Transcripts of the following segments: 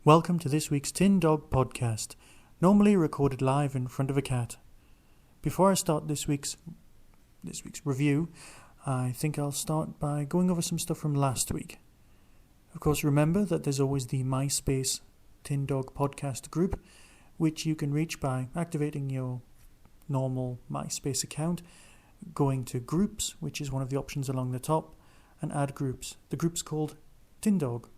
Welcome to this week's Tin Dog podcast, normally recorded live in front of a cat. Before I start this week's review, I think I'll start by going over some stuff from last week. Of course, remember that there's always the MySpace Tin Dog podcast group, which you can reach by activating your normal MySpace account, going to groups, which is one of the options along the top, and add groups. The group's called Tin Dog.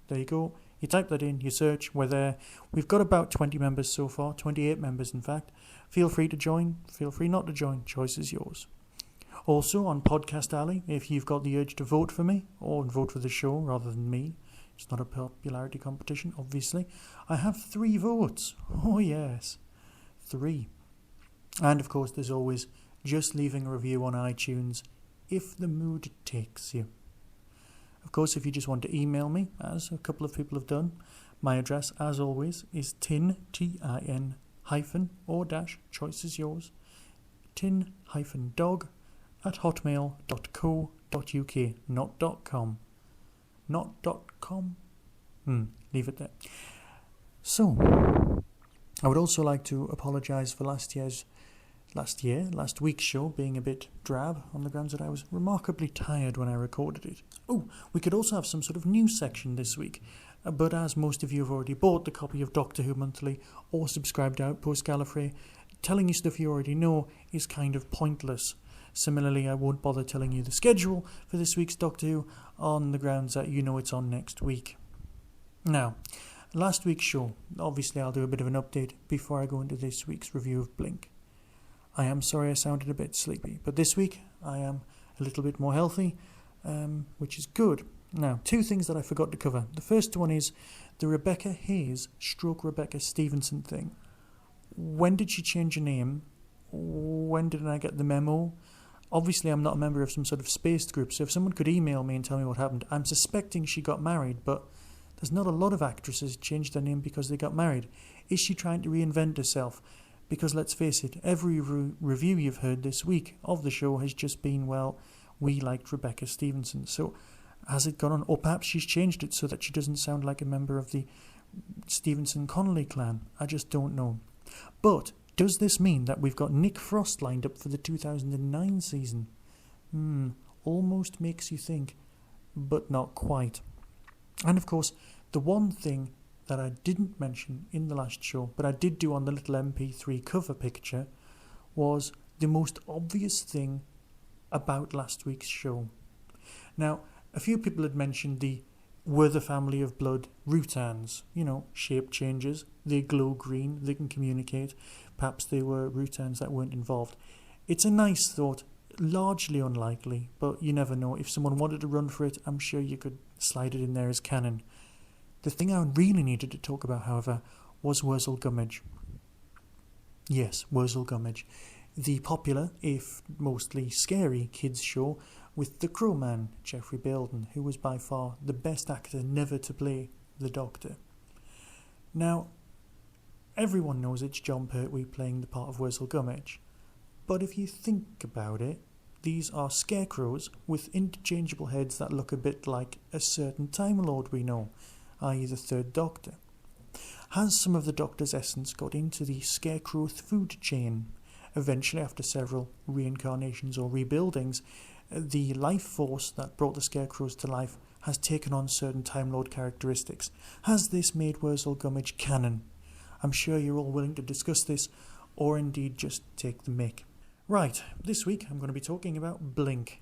There you go. You type that in, you search, we're there. We've got about 20 members so far, 28 members in fact. Feel free to join, feel free not to join, choice is yours. Also on Podcast Alley, if you've got the urge to vote for me, or vote for the show rather than me, it's not a popularity competition, obviously, I have 3 votes. Oh yes, 3. And of course there's always just leaving a review on iTunes, if the mood takes you. Of course, if you just want to email me, as a couple of people have done, my address, as always, is tin, or dash, choice is yours, tin-dog@hotmail.co.uk, not .com. Not .com? Leave it there. So, I would also like to apologise for last week's show being a bit drab on the grounds that I was remarkably tired when I recorded it. Oh, we could also have some sort of news section this week, but as most of you have already bought the copy of Doctor Who Monthly or subscribed to Outpost Gallifrey, telling you stuff you already know is kind of pointless. Similarly, I won't bother telling you the schedule for this week's Doctor Who on the grounds that you know it's on next week. Now, last week's show, obviously I'll do a bit of an update before I go into this week's review of Blink. I am sorry I sounded a bit sleepy, but this week I am a little bit more healthy, which is good. Now, 2 things that I forgot to cover. The first one is the Rebecca Hayes / Rebecca Stevenson thing. When did she change her name? When did I get the memo? Obviously, I'm not a member of some sort of spaced group, so if someone could email me and tell me what happened, I'm suspecting she got married, but there's not a lot of actresses changed their name because they got married. Is she trying to reinvent herself? Because let's face it, every review you've heard this week of the show has just been, well, we liked Rebecca Stevenson. So has it gone on? Or perhaps she's changed it so that she doesn't sound like a member of the Stevenson-Connolly clan. I just don't know. But does this mean that we've got Nick Frost lined up for the 2009 season? Almost makes you think, but not quite. And of course, the one thing that I didn't mention in the last show, but I did do on the little MP3 cover picture, was the most obvious thing about last week's show. Now, a few people had mentioned were the Family of Blood Rutans, shape changes, they glow green, they can communicate, perhaps they were Rutans that weren't involved. It's a nice thought, largely unlikely, but you never know. If someone wanted to run for it, I'm sure you could slide it in there as canon. The thing I really needed to talk about, however, was Wurzel Gummidge. Yes, Wurzel Gummidge. The popular, if mostly scary, kids' show with the Crowman, Geoffrey Bayldon, who was by far the best actor never to play the Doctor. Now, everyone knows it's John Pertwee playing the part of Wurzel Gummidge, but if you think about it, these are scarecrows with interchangeable heads that look a bit like a certain Time Lord we know, i.e. the Third Doctor. Has some of the Doctor's essence got into the scarecrow food chain? Eventually, after several reincarnations or rebuildings, the life force that brought the scarecrows to life has taken on certain Time Lord characteristics. Has this made Wurzel Gummidge canon? I'm sure you're all willing to discuss this, or indeed just take the mick. Right, this week I'm going to be talking about Blink.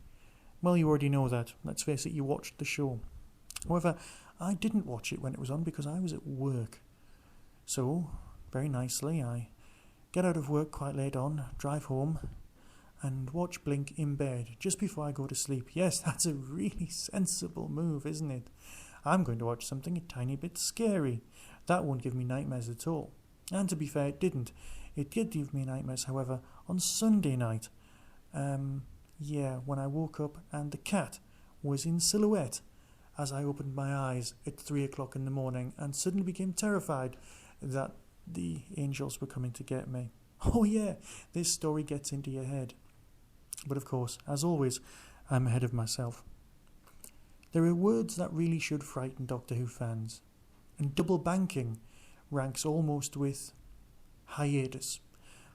Well, you already know that. Let's face it, you watched the show. However, I didn't watch it when it was on because I was at work. So, very nicely, I get out of work quite late on, drive home, and watch Blink in bed just before I go to sleep. Yes, that's a really sensible move, isn't it? I'm going to watch something a tiny bit scary. That won't give me nightmares at all. And to be fair, it didn't. It did give me nightmares, however, on Sunday night. When I woke up and the cat was in silhouette as I opened my eyes at 3 o'clock in the morning and suddenly became terrified that the angels were coming to get me. Oh yeah, this story gets into your head. But of course, as always, I'm ahead of myself. There are words that really should frighten Doctor Who fans, and double banking ranks almost with hiatus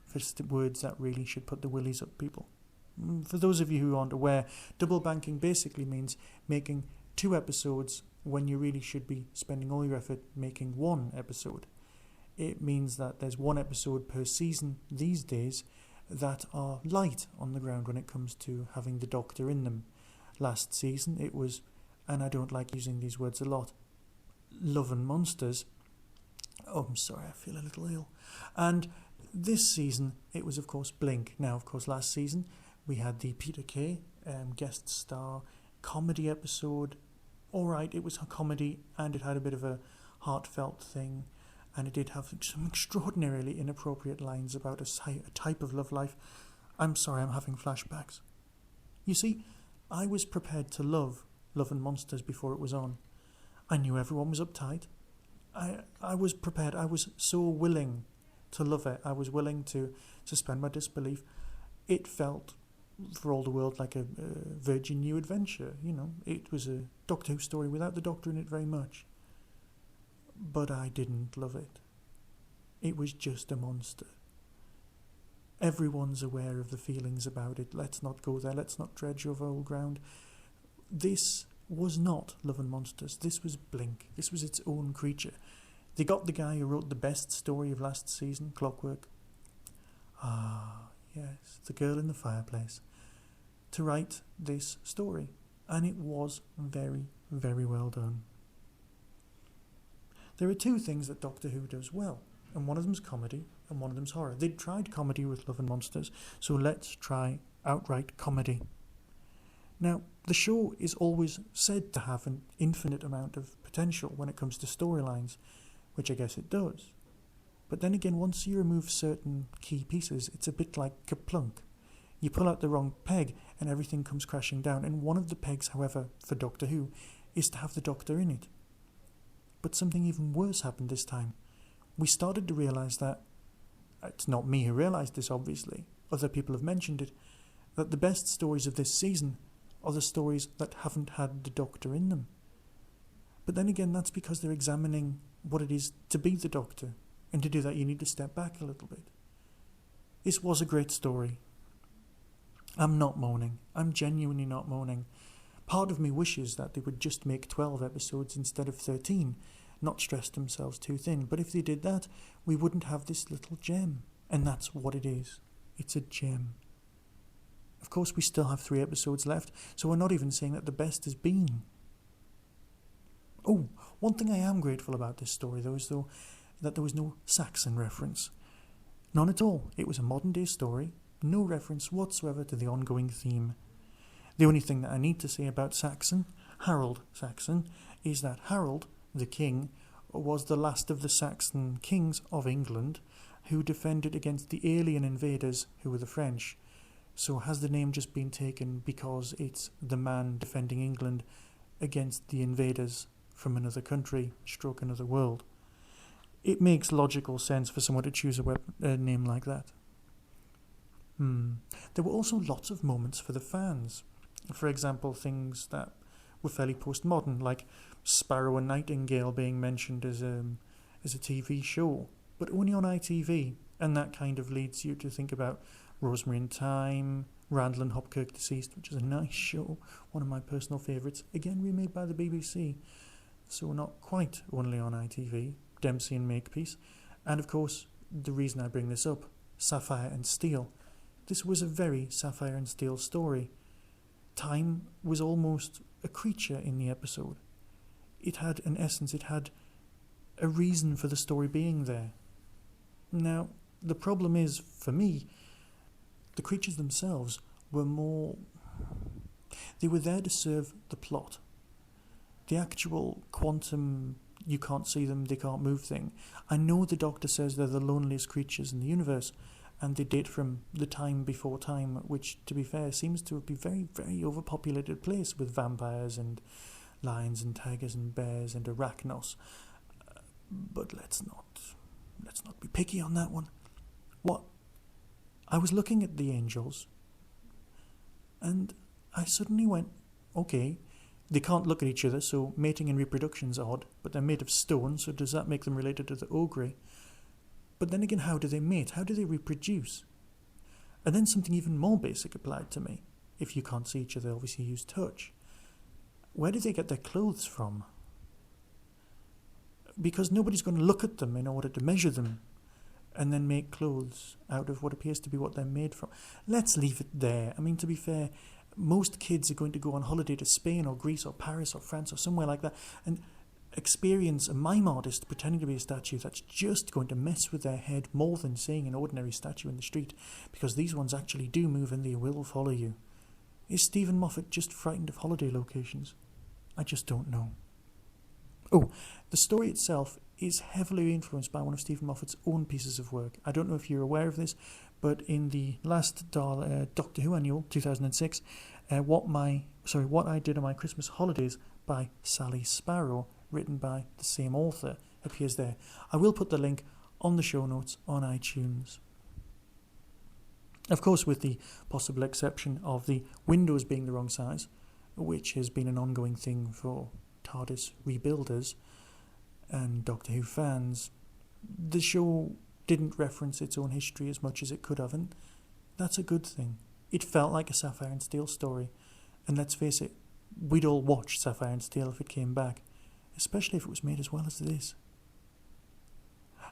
for words that really should put the willies up people. For those of you who aren't aware, double banking basically means making 2 episodes when you really should be spending all your effort making 1 episode. It means that there's 1 episode per season these days that are light on the ground when it comes to having the Doctor in them. Last season it was, and I don't like using these words a lot, Love and Monsters. Oh, I'm sorry, I feel a little ill. And this season it was, of course, Blink. Now, of course, last season we had the Peter Kay guest star comedy episode. Alright, it was a comedy and it had a bit of a heartfelt thing, and it did have some extraordinarily inappropriate lines about a type of love life. I'm sorry, I'm having flashbacks. You see, I was prepared to love Love and Monsters before it was on. I knew everyone was uptight. I was prepared. I was so willing to love it. I was willing to suspend my disbelief. It felt, for all the world, like a Virgin New Adventure. You know, it was a Doctor Who story without the Doctor in it very much. But I didn't love it. It was just a monster. Everyone's aware of the feelings about it. Let's not go there. Let's not dredge over old ground. This was not Love and Monsters. This was Blink. This was its own creature. They got the guy who wrote the best story of last season, Clockwork. Ah, yes, The Girl in the Fireplace, to write this story. And it was very, very well done. There are 2 things that Doctor Who does well, and one of them's comedy and one of them's horror. They'd tried comedy with Love and Monsters, so let's try outright comedy. Now, the show is always said to have an infinite amount of potential when it comes to storylines, which I guess it does. But then again, once you remove certain key pieces, it's a bit like Kaplunk. You pull out the wrong peg and everything comes crashing down, and one of the pegs, however, for Doctor Who, is to have the Doctor in it. But something even worse happened this time. We started to realise that, it's not me who realised this obviously, other people have mentioned it, that the best stories of this season are the stories that haven't had the Doctor in them. But then again, that's because they're examining what it is to be the Doctor, and to do that you need to step back a little bit. This was a great story. I'm not moaning. I'm genuinely not moaning. Part of me wishes that they would just make 12 episodes instead of 13, not stress themselves too thin, but if they did that, we wouldn't have this little gem, and that's what it is. It's a gem. Of course, we still have 3 episodes left, so we're not even saying that the best has been. Oh, one thing I am grateful about this story, though, is that there was no Saxon reference. None at all. It was a modern-day story, no reference whatsoever to the ongoing theme. The only thing that I need to say about Saxon, Harold Saxon, is that Harold, the king, was the last of the Saxon kings of England who defended against the alien invaders who were the French. So has the name just been taken because it's the man defending England against the invaders from another country, stroke another world? It makes logical sense for someone to choose a name like that. There were also lots of moments for the fans. For example, things that were fairly postmodern, like Sparrow and Nightingale being mentioned as a TV show, but only on ITV, and that kind of leads you to think about Rosemary in Time, Randall and Hopkirk Deceased, which is a nice show, one of my personal favourites, again remade by the BBC, so not quite only on ITV, Dempsey and Makepeace, and of course, the reason I bring this up, Sapphire and Steel. This was a very Sapphire and Steel story. Time was almost a creature in the episode. It had an essence, it had a reason for the story being there. Now, the problem is, for me, the creatures themselves were more... They were there to serve the plot. The actual quantum, you can't see them, they can't move thing. I know the Doctor says they're the loneliest creatures in the universe, and they date from the time before time, which, to be fair, seems to be a very, very overpopulated place with vampires and lions and tigers and bears and arachnos. But let's not let's not be picky on that one. What? I was looking at the angels, and I suddenly went, okay, they can't look at each other, so mating and reproduction's odd, but they're made of stone, so does that make them related to the ogre? But then again, how do they mate? How do they reproduce? And then something even more basic applied to me. If you can't see each other, obviously use touch. Where do they get their clothes from? Because nobody's going to look at them in order to measure them and then make clothes out of what appears to be what they're made from. Let's leave it there. I mean, to be fair, most kids are going to go on holiday to Spain or Greece or Paris or France or somewhere like that and experience a mime artist pretending to be a statue that's just going to mess with their head more than seeing an ordinary statue in the street, because these ones actually do move and they will follow you. Is Stephen Moffat just frightened of holiday locations? I just don't know. Oh, the story itself is heavily influenced by one of Stephen Moffat's own pieces of work. I don't know if you're aware of this, but in the last Doctor Who annual, 2006, What I Did on My Christmas Holidays by Sally Sparrow, written by the same author, appears there. I will put the link on the show notes on iTunes. Of course, with the possible exception of the windows being the wrong size, which has been an ongoing thing for TARDIS rebuilders and Doctor Who fans, the show didn't reference its own history as much as it could have, and that's a good thing. It felt like a Sapphire and Steel story, and let's face it, we'd all watch Sapphire and Steel if it came back, especially if it was made as well as this.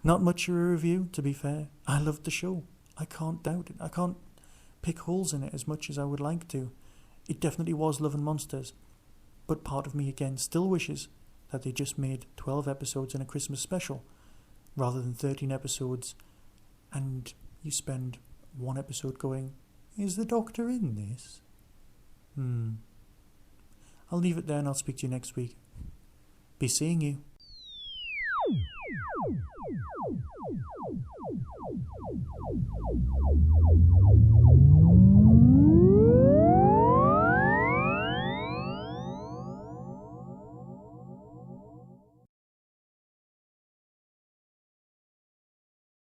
Not much of a review, to be fair. I loved the show. I can't doubt it. I can't pick holes in it as much as I would like to. It definitely was Love and Monsters, but part of me again still wishes that they just made 12 episodes in a Christmas special rather than 13 episodes, and you spend one episode going, is the Doctor in this? I'll leave it there and I'll speak to you next week. Be seeing you.